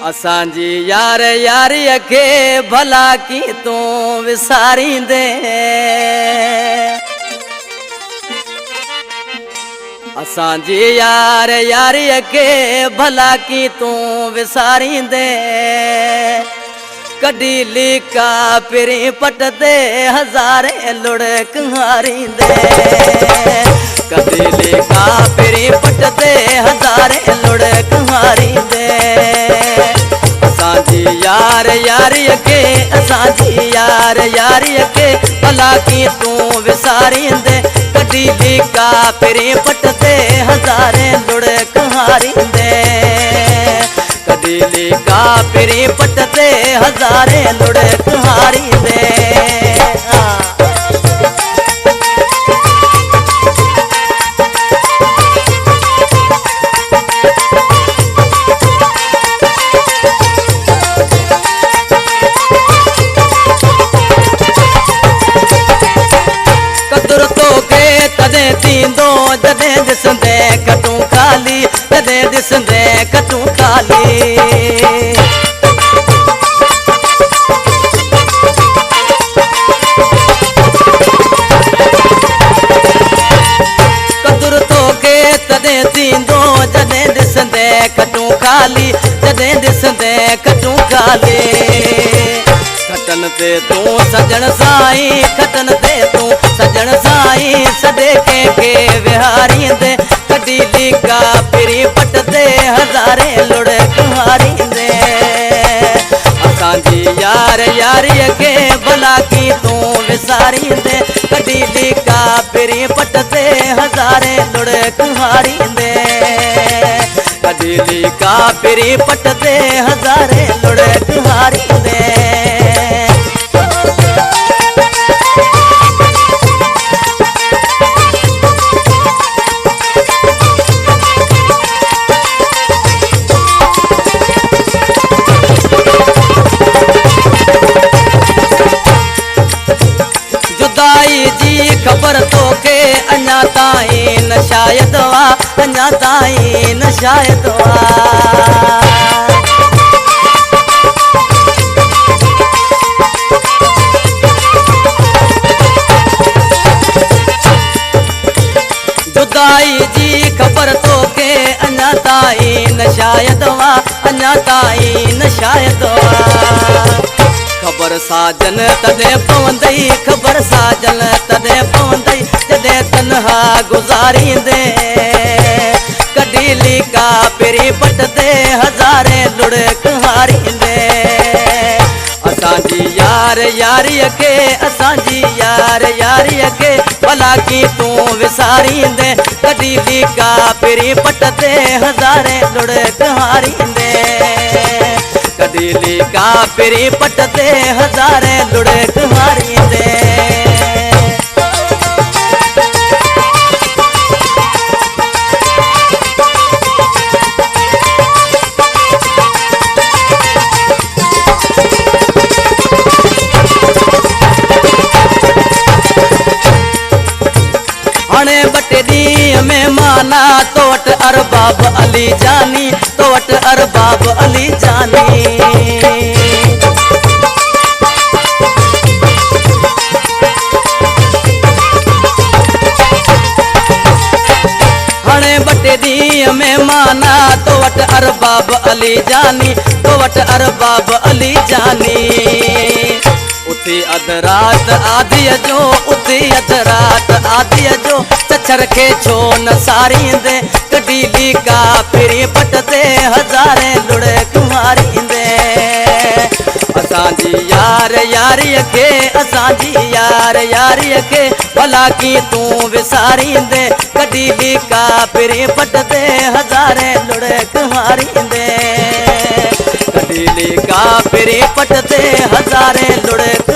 असांजी यार यारी के भला की तू विसारी दे। असांजी यार यारी के भला की तू विसारी दे। कड़ी लिका पिरी पट दे हजारे लुड़क हारी दे। कड़ी लिका पिरी पट दे हजारे लुड़क हारी दे। असांजी यार यारी के असांजी यार यारी के भला की तू विसारी दे। कड़ी लिका पिरी पट दे हजारे लुड़क हारी दे। कड़ी लिका पिरी पट दे हजारे लुड़क हारी दे। कदुर तो के तदे थींदो जदे दिसंदे कटू खाली। जदे दिसंदे कटू खाली। कदुर तो के तदे थींदो जदे दिसंदे कटू खाली। जदे दिसंदे कटू खाली। खटन ते तू सजन साई खटन ते तू सजन साई सदे के विहारी दे। कड़ी लिका पिरी पट दे हजारे लुड़क हारी दे। असांजी यार यारी के भला की तू विसारी दे। कड़ी लिका पिरी पट दे हजारे लुड़क हारी दे। कड़ी लिका पिरी पट दे हजारे लुड़क हारी दे। जुदाई जी खबर तो के अञा ताईं न शायद वा। अञा ताईं न शायद वा। जुदाई जी खबर तो के अञा ताईं न शायद वा। अञा ताईं न शायद वा। खबर साजन तदे पवंदई खबर साजन तदे पवंदई जदे तन्हा गुजारी दे। कड़ी लिका पिरी पट दे हजारे लुड़क हारी दे। असांजी यार यारी के असांजी यार यारी के भला की तू विसारी दे। कड़ी लिका पिरी पट दे हजारे लुड़क हारी दे। कड़ी लिका पिरी पट दे हजारे लुड़क हारी दे। हणे बटे दी में माना तोट अरबाब अली जानी। तोट अरबाब अली जानी। हणे बटे दी में माना तोट अरबाब अली जानी। तोट अरबाब अली जानी। उठी अधरात आदि जो उठी अधरात आदि जो चचर के छो न सारी दे। कड़ी लिका पिरी पट दे हजारे लुड़क हारी दे। असांजी यार यारी के असांजी यार यारी के भला की तू विसारी दे। कड़ी लिका पिरी पट दे हजारे लुड़क हारी दे। कड़ी लिका पिरी पट दे हजारे लुड़क